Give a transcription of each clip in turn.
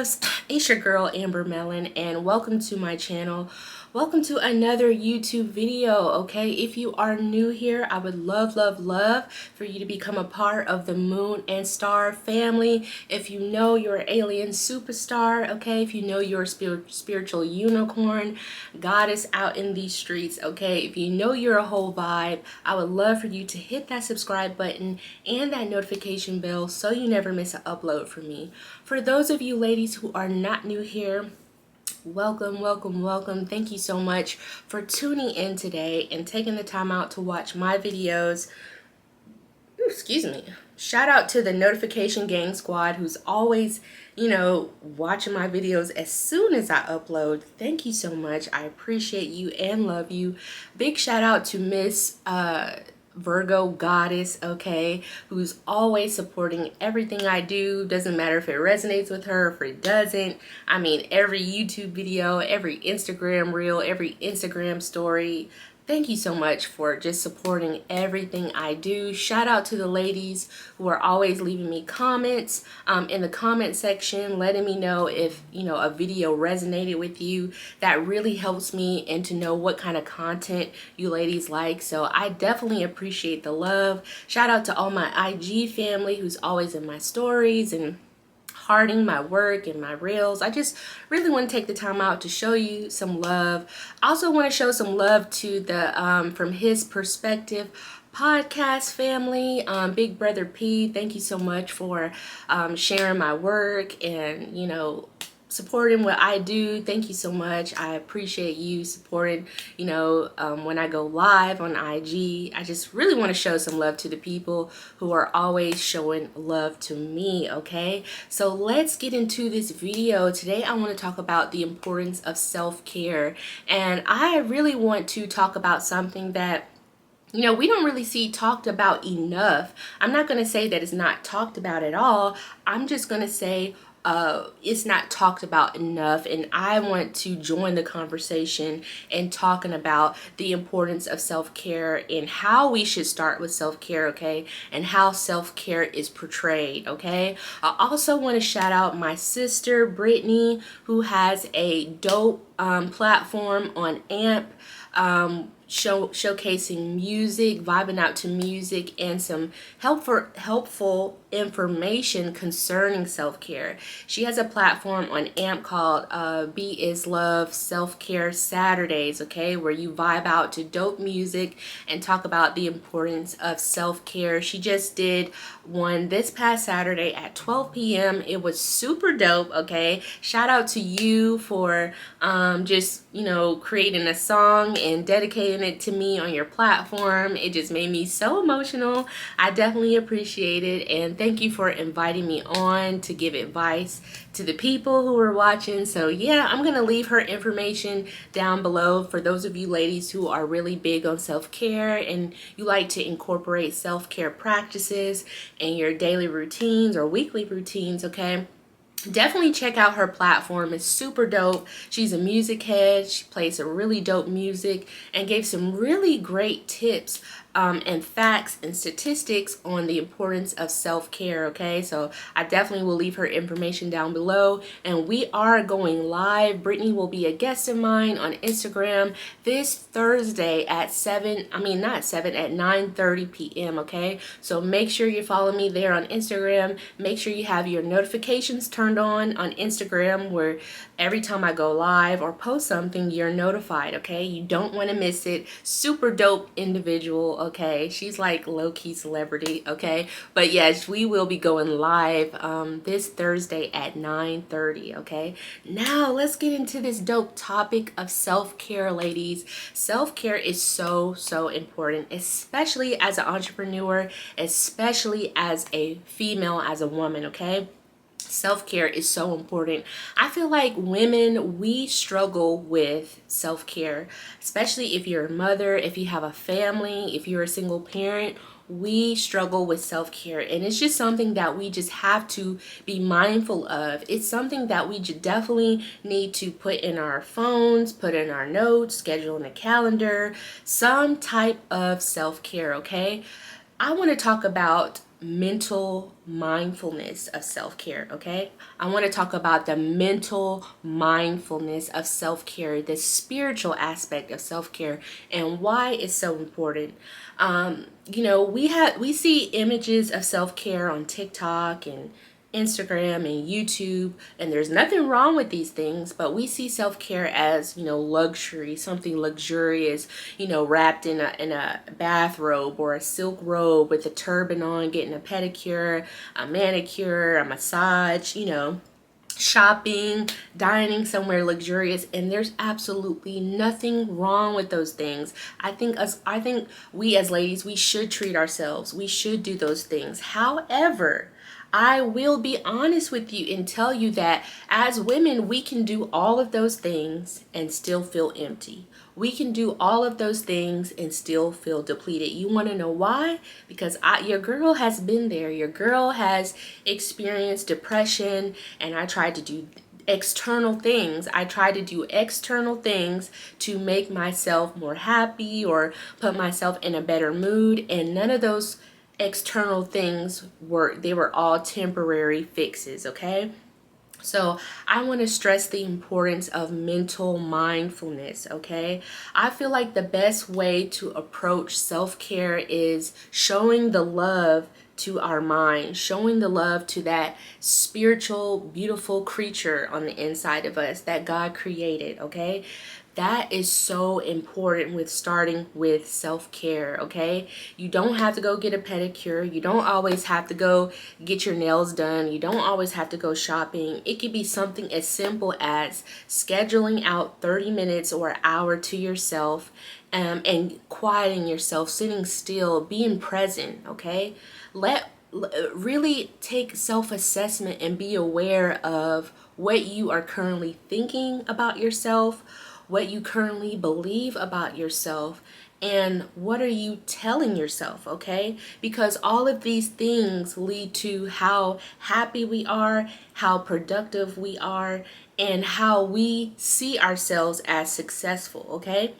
loves, it's your girl Amber Mellon, and welcome to my channel. Welcome to another YouTube video. Okay, if you are new here, I would love for you to become a part of the Moon and Star family. If you know you're an alien superstar, okay, if you know you're a spiritual unicorn, goddess out in these streets, okay, if you know you're a whole vibe, I would love for you to hit that subscribe button and that notification bell so you never miss an upload from me. For those of you ladies who are not new here, welcome. Thank you so much for tuning in today and taking the time out to watch my videos. Ooh, excuse me. Shout out to the notification gang squad who's always, watching my videos as soon as I upload. Thank you so much. I appreciate you and love you. Big shout out to Miss Virgo Goddess, okay, who's always supporting everything I do. Doesn't matter if it resonates with her, if it doesn't. I mean, every YouTube video, every Instagram reel, every Instagram story. Thank you so much for just supporting everything I do. Shout out to the ladies who are always leaving me comments in the comment section, letting me know if, a video resonated with you. That really helps me and to know what kind of content you ladies like. So I definitely appreciate the love. Shout out to all my IG family who's always in my stories and hearting my work and my reels. I just really want to take the time out to show you some love. I also want to show some love to the From His Perspective podcast family. Big Brother P, thank you so much for sharing my work and supporting what I do. Thank you so much. I appreciate you supporting, when I go live on IG. I just really want to show some love to the people who are always showing love to me, okay? So let's get into this video. Today I want to talk about the importance of self-care. And I really want to talk about something that we don't really see talked about enough. I'm not going to say that it's not talked about at all. I'm just going to say it's not talked about enough, and I want to join the conversation and talking about the importance of self-care and how we should start with self-care, okay, and how self-care is portrayed, okay. I also want to shout out my sister Brittany, who has a dope platform on AMP, showcasing music, vibing out to music, and some helpful information concerning self-care. She has a platform on AMP called Be Is Love Self-Care Saturdays, okay, where you vibe out to dope music and talk about the importance of self-care. She just did one this past Saturday at 12 p.m. It was super dope, okay. Shout out to you for just creating a song and dedicating it to me on your platform. It just made me so emotional. I definitely appreciate it, and thank you for inviting me on to give advice to the people who are watching. So yeah, I'm gonna leave her information down below for those of you ladies who are really big on self-care and you like to incorporate self-care practices in your daily routines or weekly routines, okay. Definitely check out her platform. It's super dope. She's a music head. She plays some really dope music and gave some really great tips and facts and statistics on the importance of self-care, okay? So I definitely will leave her information down below, and we are going live. Brittany will be a guest of mine on Instagram this Thursday at 9:30 p.m., okay? So make sure you follow me there on Instagram. Make sure you have your notifications turned on Instagram, where every time I go live or post something, you're notified, okay? You don't want to miss it. Super dope individual, okay? She's like low-key celebrity, okay? But yes, we will be going live this Thursday at 9:30, okay? Now let's get into this dope topic of self-care, ladies. Self-care is so important, especially as an entrepreneur, especially as a female, as a woman, okay? Self-care is so important. I feel like women, we struggle with self-care, especially if you're a mother, if you have a family, if you're a single parent. We struggle with self-care, and it's just something that we just have to be mindful of. It's something that we definitely need to put in our phones, put in our notes, schedule in a calendar, some type of self-care, okay? I want to talk about mental mindfulness of self-care, okay? I want to talk about the mental mindfulness of self-care, the spiritual aspect of self-care, and why it's so important. We see images of self-care on TikTok and Instagram and YouTube, and there's nothing wrong with these things, but we see self-care as, luxury, something luxurious, wrapped in a bathrobe or a silk robe with a turban on, getting a pedicure, a manicure, a massage, shopping, dining somewhere luxurious, and there's absolutely nothing wrong with those things. I think we as ladies, we should treat ourselves. We should do those things. However, I will be honest with you and tell you that as women, we can do all of those things and still feel empty. We can do all of those things and still feel depleted. You want to know why? Because your girl has been there. Your girl has experienced depression, and I tried to do external things. I try to do external things to make myself more happy or put myself in a better mood, and none of those external things were all temporary fixes, okay? So I want to stress the importance of mental mindfulness, okay? I feel like the best way to approach self-care is showing the love to our mind, showing the love to that spiritual, beautiful creature on the inside of us that God created, okay? That is so important with starting with self-care, okay? You don't have to go get a pedicure. You don't always have to go get your nails done. You don't always have to go shopping. It could be something as simple as scheduling out 30 minutes or an hour to yourself, and quieting yourself, sitting still, being present, okay? Really take self-assessment and be aware of what you are currently thinking about yourself, what you currently believe about yourself, and what are you telling yourself, okay? Because all of these things lead to how happy we are, how productive we are, and how we see ourselves as successful, okay?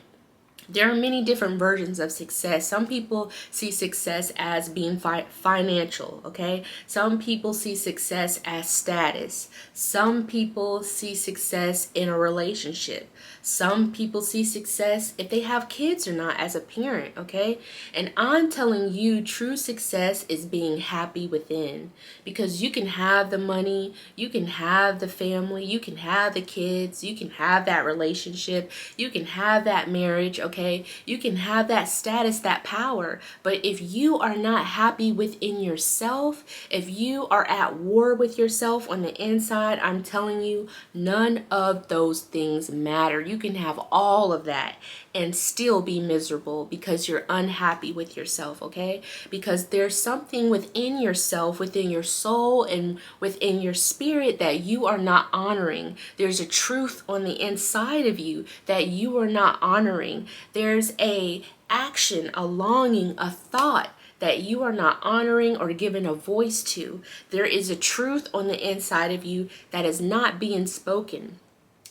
There are many different versions of success. Some people see success as being financial, okay? Some people see success as status. Some people see success in a relationship. Some people see success if they have kids or not as a parent, okay? And I'm telling you, true success is being happy within, because you can have the money, you can have the family, you can have the kids, you can have that relationship, you can have that marriage, okay? You can have that status, that power, but if you are not happy within yourself, if you are at war with yourself on the inside, I'm telling you, none of those things matter. You can have all of that and still be miserable because you're unhappy with yourself, okay? Because there's something within yourself, within your soul, and within your spirit that you are not honoring. There's a truth on the inside of you that you are not honoring. There's a action, a longing, a thought that you are not honoring or giving a voice to. There is a truth on the inside of you that is not being spoken.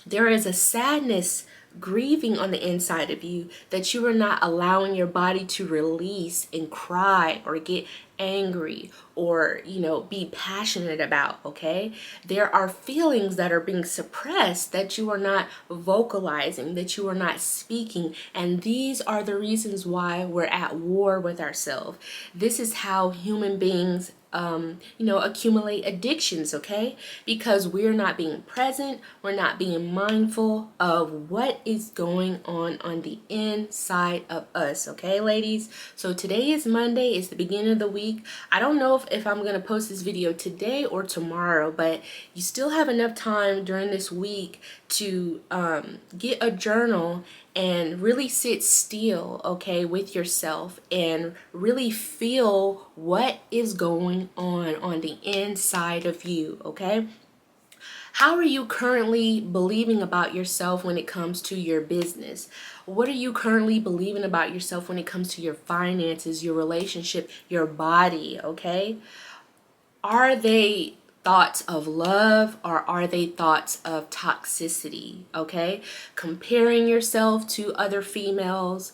There is a sadness, grieving on the inside of you that you are not allowing your body to release and cry or get angry or, be passionate about, okay? There are feelings that are being suppressed that you are not vocalizing, that you are not speaking, and these are the reasons why we're at war with ourselves. This is how human beings accumulate addictions, okay? Because we're not being present, we're not being mindful of what is going on the inside of us, okay, ladies? So today is Monday, it's the beginning of the week. I don't know if I'm gonna post this video today or tomorrow, but you still have enough time during this week to get a journal and really sit still, okay, with yourself and really feel what is going on the inside of you, okay? How are you currently believing about yourself when it comes to your business? What are you currently believing about yourself when it comes to your finances, your relationship, your body, okay? Are they thoughts of love or are they thoughts of toxicity, okay? Comparing yourself to other females,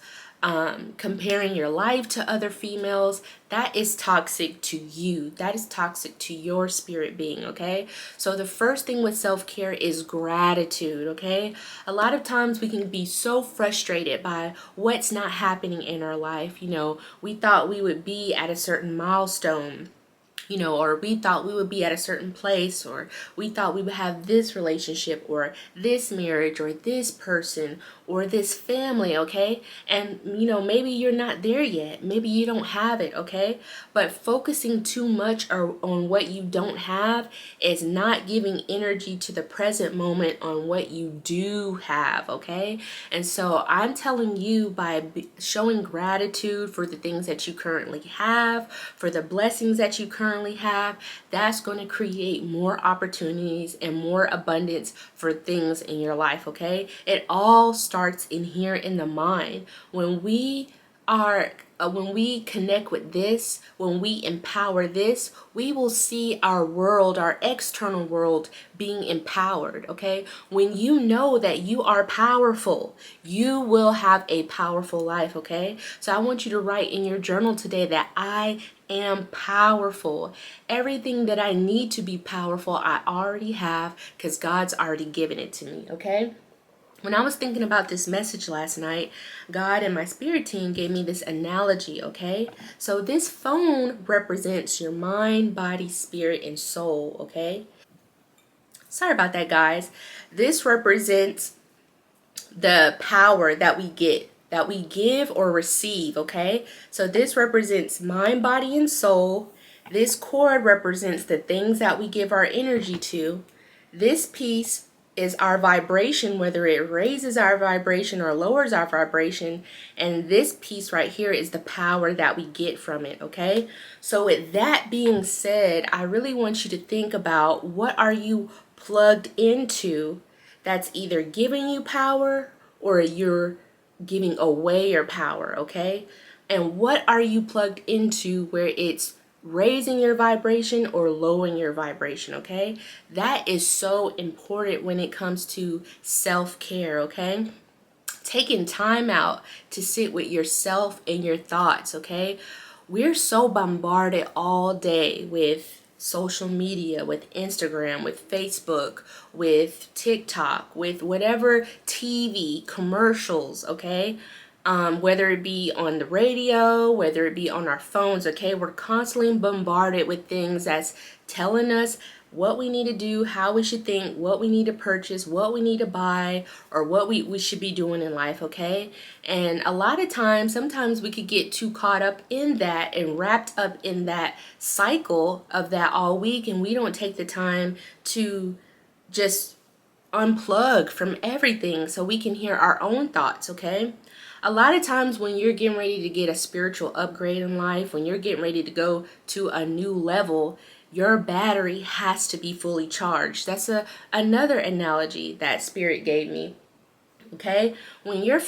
comparing your life to other females, that is toxic to you. That is toxic to your spirit being, okay? So the first thing with self-care is gratitude, okay? A lot of times we can be so frustrated by what's not happening in our life. You know, we thought we would be at a certain milestone, you know, or we thought we would be at a certain place, or we thought we would have this relationship or this marriage or this person or this family, okay? And, you know, maybe you're not there yet. Maybe you don't have it, okay? But focusing too much on what you don't have is not giving energy to the present moment on what you do have, okay? And so I'm telling you, by showing gratitude for the things that you currently have, for the blessings that you currently have, that's going to create more opportunities and more abundance for things in your life, okay? It all starts in here in the mind. When we connect with this, when we empower this, we will see our world, our external world, being empowered, okay? When you know that you are powerful, you will have a powerful life, okay? So I want you to write in your journal today that I am powerful. Everything that I need to be powerful, I already have, because God's already given it to me, okay? When I was thinking about this message last night, God and my spirit team gave me this analogy, okay? So this phone represents your mind, body, spirit, and soul, okay? Sorry about that, guys. This represents the power that we get, that we give or receive, okay? So this represents mind, body, and soul. This cord represents the things that we give our energy to. This piece is our vibration, whether it raises our vibration or lowers our vibration. And this piece right here is the power that we get from it, okay? So with that being said, I really want you to think about, what are you plugged into that's either giving you power or you're giving away your power, okay? And what are you plugged into where it's raising your vibration or lowering your vibration, okay? That is so important when it comes to self-care, okay? Taking time out to sit with yourself and your thoughts, okay? We're so bombarded all day with social media, with Instagram, with Facebook, with TikTok, with whatever TV commercials, okay? Whether it be on the radio, whether it be on our phones, okay? We're constantly bombarded with things that's telling us what we need to do, how we should think, what we need to purchase, what we need to buy, or what we should be doing in life, okay? And a lot of times, sometimes we could get too caught up in that and wrapped up in that cycle of that all week, and we don't take the time to just unplug from everything so we can hear our own thoughts, okay? A lot of times when you're getting ready to get a spiritual upgrade in life, when you're getting ready to go to a new level, your battery has to be fully charged. That's another analogy that Spirit gave me. Okay? When your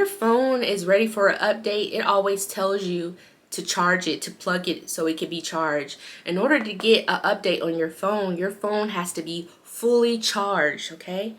phone is ready for an update, it always tells you to charge it, to plug it so it can be charged. In order to get an update on your phone has to be fully charged, okay?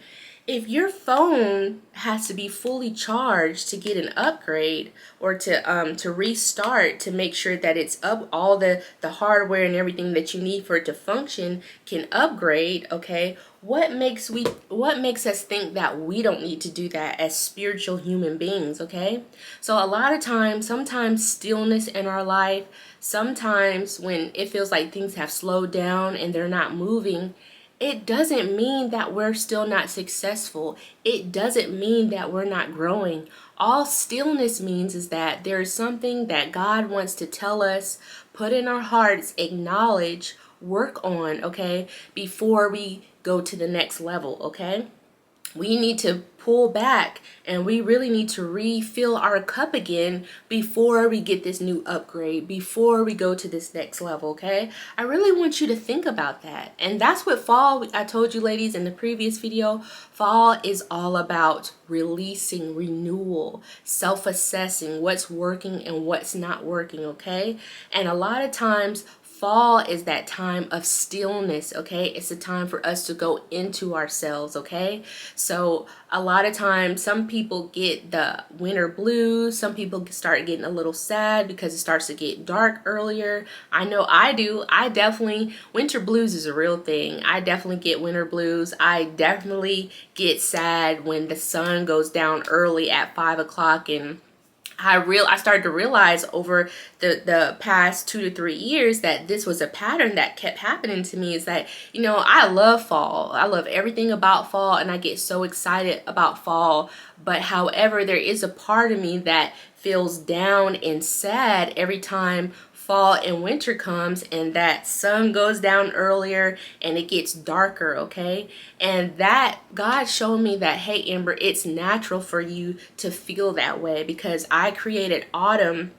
If your phone has to be fully charged to get an upgrade or to restart, to make sure that it's up, all the hardware and everything that you need for it to function can upgrade, okay? What makes us think that we don't need to do that as spiritual human beings, okay? So a lot of times, sometimes stillness in our life, sometimes when it feels like things have slowed down and they're not moving, it doesn't mean that we're still not successful. It doesn't mean that we're not growing. All stillness means is that there is something that God wants to tell us, put in our hearts, acknowledge, work on, okay, before we go to the next level, okay? We need to pull back and we really need to refill our cup again before we get this new upgrade, before we go to this next level, okay? I really want you to think about that. And that's what fall, I told you ladies in the previous video, fall is all about: releasing, renewal, self-assessing what's working and what's not working, okay? And a lot of times fall is that time of stillness, okay? It's a time for us to go into ourselves, okay? So a lot of times, some people get the winter blues. Some people start getting a little sad because it starts to get dark earlier. I know I do. Winter blues is a real thing. I definitely get winter blues. I definitely get sad when the sun goes down early at 5 o'clock, and I started to realize over the past 2 to 3 years that this was a pattern that kept happening to me. Is that, I love fall. I love everything about fall, and I get so excited about fall. But however, there is a part of me that feels down and sad every time fall and winter comes and that sun goes down earlier and it gets darker, okay? And that God showed me that, hey, Amber, it's natural for you to feel that way, because I created autumn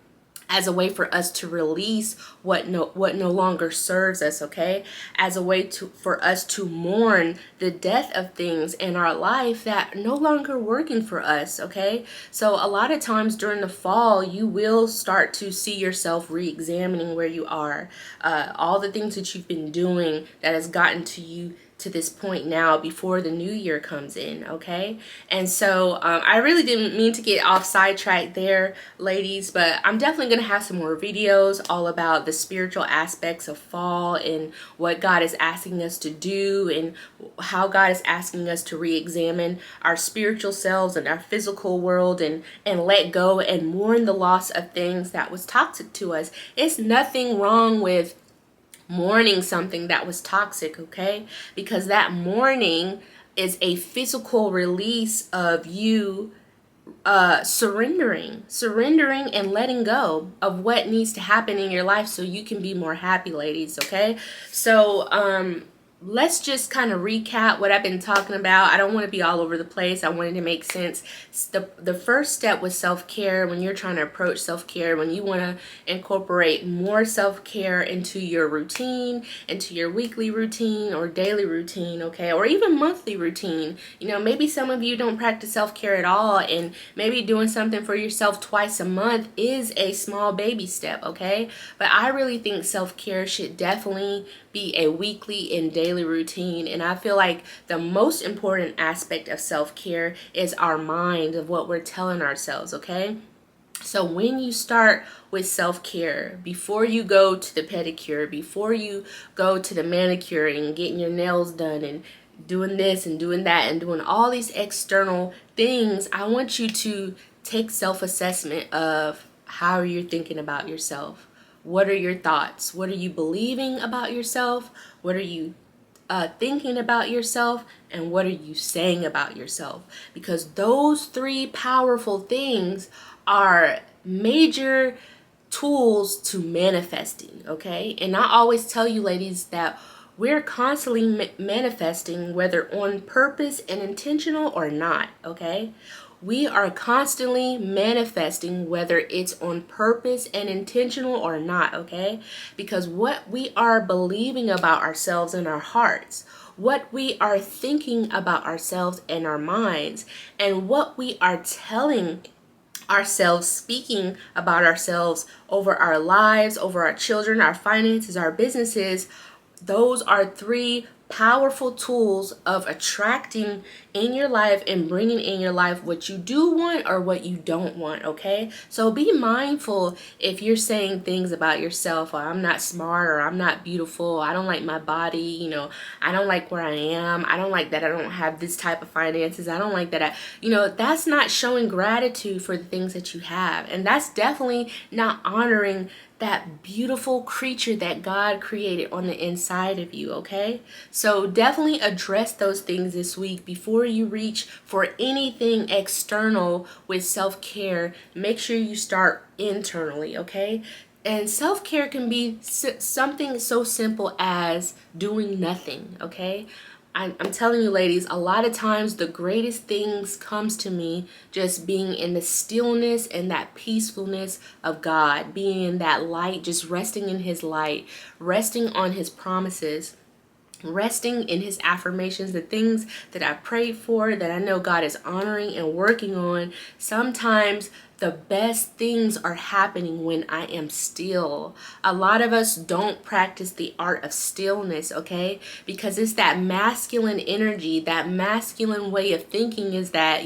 as a way for us to release what no longer serves us, okay? As a way for us to mourn the death of things in our life that no longer working for us, okay? So a lot of times during the fall, you will start to see yourself re-examining where you are, all the things that you've been doing that has gotten to you to this point now before the new year comes in, okay? And so I really didn't mean to get off sidetrack there, ladies, but I'm definitely going to have some more videos all about the spiritual aspects of fall and what God is asking us to do and how God is asking us to re-examine our spiritual selves and our physical world and let go and mourn the loss of things that was toxic to us. It's nothing wrong with mourning something that was toxic, okay? Because that mourning is a physical release of you surrendering and letting go of what needs to happen in your life so you can be more happy, ladies, okay? So let's just kind of recap what I've been talking about. I don't want to be all over the place. I wanted to make sense. The first step was self-care. When you're trying to approach self-care, when you want to incorporate more self-care into your routine, into your weekly routine or daily routine, okay, or even monthly routine. Maybe some of you don't practice self-care at all, and maybe doing something for yourself twice a month is a small baby step, okay? But I really think self-care should definitely be a weekly and daily routine. And I feel like the most important aspect of self-care is our mind, of what we're telling ourselves, okay? So when you start with self-care, before you go to the pedicure, before you go to the manicure and getting your nails done and doing this and doing that and doing all these external things, I want you to take self-assessment of how you're thinking about yourself. What are your thoughts? What are you believing about yourself? What are you thinking about yourself? And what are you saying about yourself? Because those three powerful things are major tools to manifesting, okay? And I always tell you, ladies, that we're constantly manifesting, whether on purpose and intentional or not, okay? We are constantly manifesting, whether it's on purpose and intentional or not, okay? Because what we are believing about ourselves in our hearts, what we are thinking about ourselves in our minds, and what we are telling ourselves, speaking about ourselves over our lives, over our children, our finances, our businesses, those are three powerful tools of attracting in your life and bringing in your life what you do want or what you don't want, okay? So be mindful if you're saying things about yourself, or I'm not smart, or I'm not beautiful, I don't like my body, I don't like where I am, I don't like that I don't have this type of finances, I don't like that that's not showing gratitude for the things that you have. And that's definitely not honoring that beautiful creature that God created on the inside of you, okay? So definitely address those things this week before you reach for anything external with self-care. Make sure you start internally, okay? And self-care can be something so simple as doing nothing, okay? I'm telling you, ladies, a lot of times the greatest things comes to me just being in the stillness and that peacefulness of God, being in that light, just resting in His light, resting on His promises, resting in His affirmations, the things that I prayed for, that I know God is honoring and working on. Sometimes the best things are happening when I am still. A lot of us don't practice the art of stillness, okay? Because it's that masculine energy, that masculine way of thinking is that,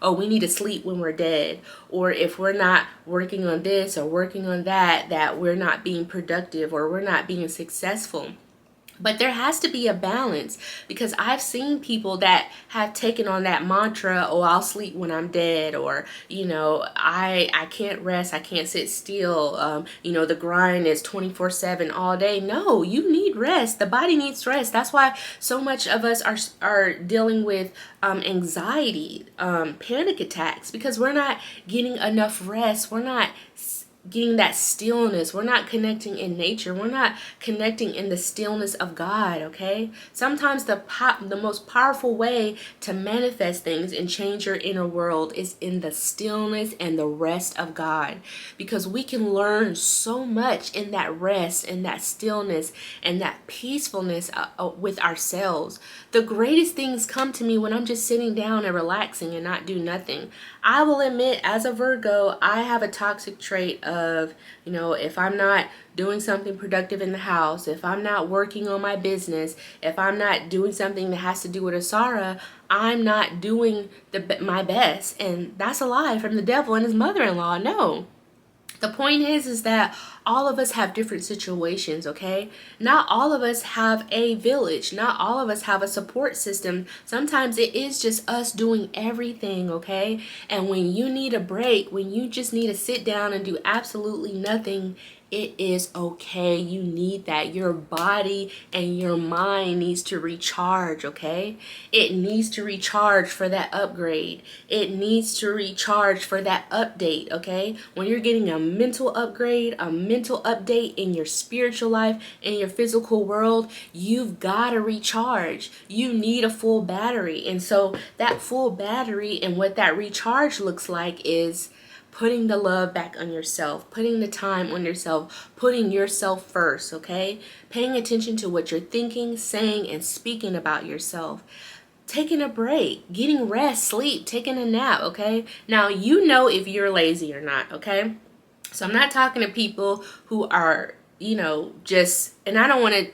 oh, we need to sleep when we're dead. Or if we're not working on this or working on that, that we're not being productive or we're not being successful. But there has to be a balance, because I've seen people that have taken on that mantra, oh, I'll sleep when I'm dead, or, I can't rest, I can't sit still, the grind is 24/7 all day. No, you need rest. The body needs rest. That's why so much of us are dealing with anxiety, panic attacks, because we're not getting enough rest. We're not getting that stillness. We're not connecting in nature. We're not connecting in the stillness of God, okay? Sometimes the most powerful way to manifest things and change your inner world is in the stillness and the rest of God, because we can learn so much in that rest and that stillness and that peacefulness with ourselves. The greatest things come to me when I'm just sitting down and relaxing and not do nothing. I will admit, as a Virgo, I have a toxic trait of, if I'm not doing something productive in the house, if I'm not working on my business, if I'm not doing something that has to do with Asara, I'm not doing my best. And that's a lie from the devil and his mother-in-law. No. The point is that all of us have different situations, okay? Not all of us have a village. Not all of us have a support system. Sometimes it is just us doing everything, okay? And when you need a break, when you just need to sit down and do absolutely nothing, it is okay. You need that. Your body and your mind needs to recharge, okay? It needs to recharge for that upgrade. It needs to recharge for that update, okay? When you're getting a mental upgrade, a mental update in your spiritual life, in your physical world, you've got to recharge. You need a full battery. And so that full battery and what that recharge looks like is putting the love back on yourself, putting the time on yourself, putting yourself first, okay? Paying attention to what you're thinking, saying, and speaking about yourself. Taking a break, getting rest, sleep, taking a nap, okay? Now, you know if you're lazy or not, okay? So I'm not talking to people who are, just, and I don't want to,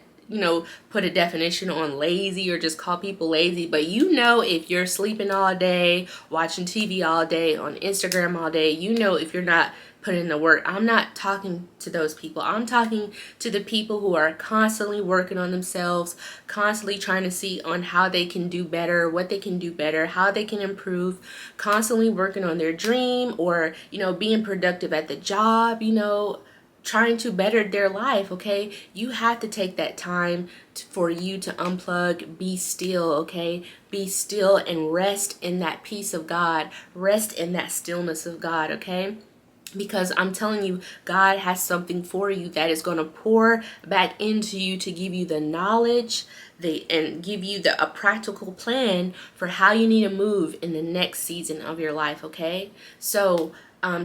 put a definition on lazy or just call people lazy, but if you're sleeping all day, watching TV all day, on Instagram all day, if you're not putting in the work. I'm not talking to those people. I'm talking to the people who are constantly working on themselves, constantly trying to see on how they can do better, what they can do better, how they can improve, constantly working on their dream or, being productive at the job, trying to better their life, okay? You have to take that time for you to unplug, be still, okay? Be still and rest in that peace of God. Rest in that stillness of God, okay? Because I'm telling you, God has something for you that is going to pour back into you to give you the knowledge and give you a practical plan for how you need to move in the next season of your life, okay? So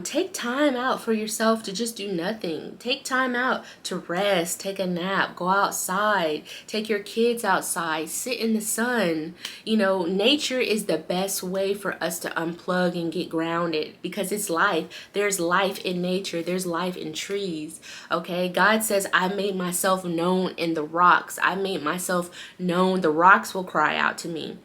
take time out for yourself to just do nothing. Take time out to rest, take a nap, go outside, take your kids outside, sit in the sun. Nature is the best way for us to unplug and get grounded because it's life. There's life in nature. There's life in trees. Okay. God says, I made myself known in the rocks. I made myself known. The rocks will cry out to me.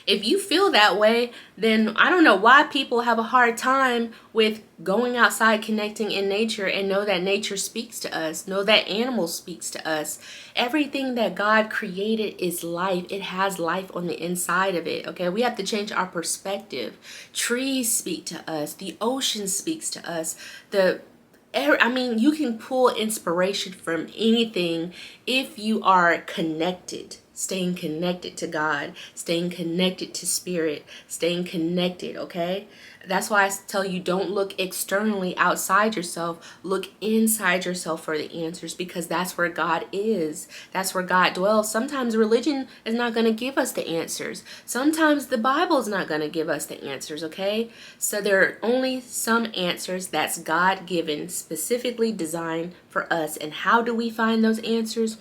If you feel that way, then I don't know why people have a hard time with going outside, connecting in nature, and know that nature speaks to us, know that animals speaks to us. Everything that God created is life. It has life on the inside of it, okay? We have to change our perspective. Trees speak to us. The ocean speaks to us. You can pull inspiration from anything if you are connected. Staying connected to God, staying connected to spirit, staying connected, okay? That's why I tell you, don't look externally outside yourself. Look inside yourself for the answers because that's where God is. That's where God dwells. Sometimes religion is not going to give us the answers. Sometimes the Bible is not going to give us the answers, okay? So there are only some answers that's God-given, specifically designed for us. And how do we find those answers?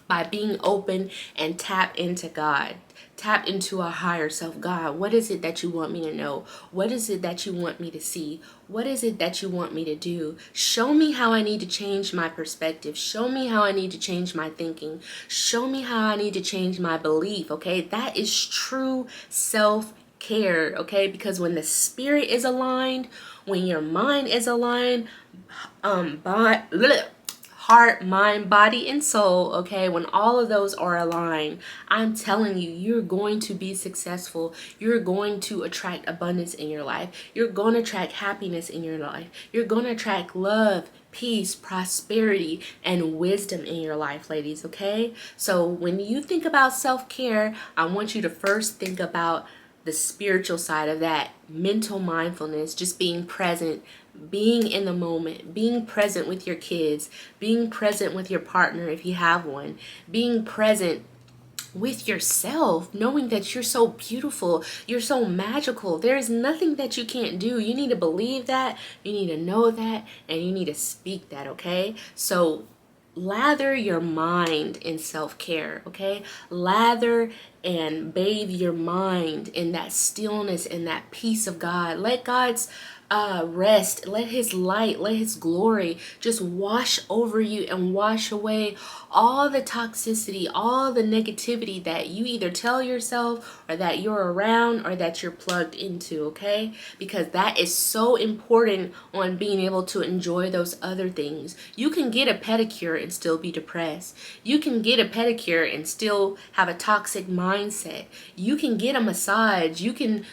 By being open and tap into God. tap into a higher self. God, what is it that you want me to know? What is it that you want me to see? What is it that you want me to do? Show me how I need to change my perspective. Show me how I need to change my thinking. Show me how I need to change my belief, okay? That is true self-care, okay? Because when the spirit is aligned, when your mind is aligned, heart, mind, body, and soul, okay, when all of those are aligned, I'm telling you, you're going to be successful. You're going to attract abundance in your life. You're going to attract happiness in your life. You're going to attract love, peace, prosperity, and wisdom in your life, ladies, okay? So when you think about self-care, I want you to first think about the spiritual side of that, mental mindfulness, just being present, being in the moment, being present with your kids, being present with your partner if you have one, being present with yourself, knowing that you're so beautiful, you're so magical. There is nothing that you can't do. You need to believe that, you need to know that, and you need to speak that, okay? So lather your mind in self-care, okay? Lather and bathe your mind in that stillness and that peace of God. Let God's rest, let his light, let his glory just wash over you and wash away all the toxicity, all the negativity that you either tell yourself or that you're around or that you're plugged into, okay? Because that is so important on being able to enjoy those other things. You can get a pedicure and still be depressed. You can get a pedicure and still have a toxic mindset. You can get a massage. You can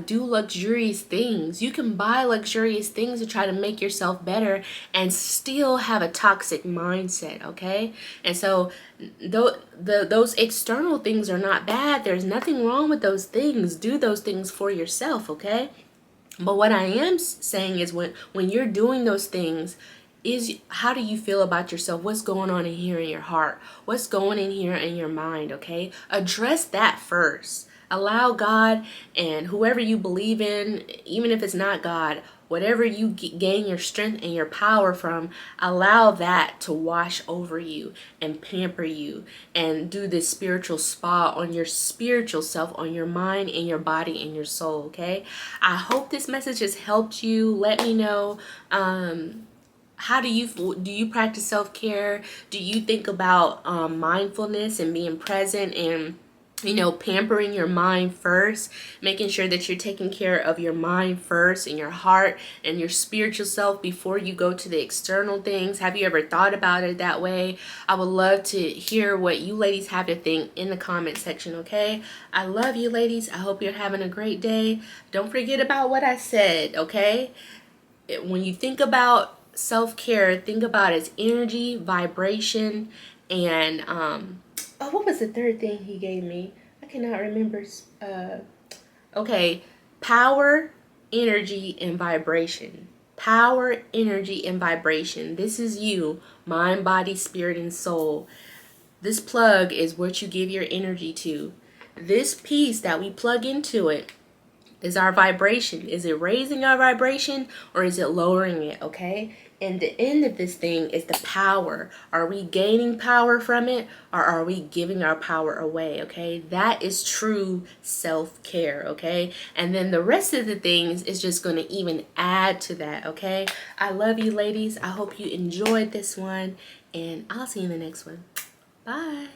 do luxurious those. You can buy luxurious things to try to make yourself better and still have a toxic mindset, okay? And so those external things are not bad. There's nothing wrong with those things. Do those things for yourself, okay? But what I am saying is when you're doing those things, is how do you feel about yourself? What's going on in here in your heart? What's going in here in your mind, okay? Address that first. Allow God and whoever you believe in, even if it's not God, whatever you gain your strength and your power from, allow that to wash over you and pamper you and do this spiritual spa on your spiritual self, on your mind and your body and your soul, okay? I hope this message has helped you. Let me know. How do you practice self-care? Do you think about mindfulness and being present and pampering your mind first, making sure that you're taking care of your mind first and your heart and your spiritual self before you go to the external things? Have you ever thought about it that way? I would love to hear what you ladies have to think in the comment section, okay? I love you, ladies. I hope you're having a great day. Don't forget about what I said, okay? When you think about self-care, think about its energy, vibration, and what was the third thing he gave me? I cannot remember. Okay, power, energy, and vibration. Power, energy, and vibration. This is you, mind, body, spirit, and soul. This plug is what you give your energy to. This piece that we plug into it is our vibration. Is it raising our vibration or is it lowering it, okay? And the end of this thing is the power. Are we gaining power from it or are we giving our power away, okay? That is true self-care, okay? And then the rest of the things is just going to even add to that, okay? I love you, ladies. I hope you enjoyed this one and I'll see you in the next one. Bye.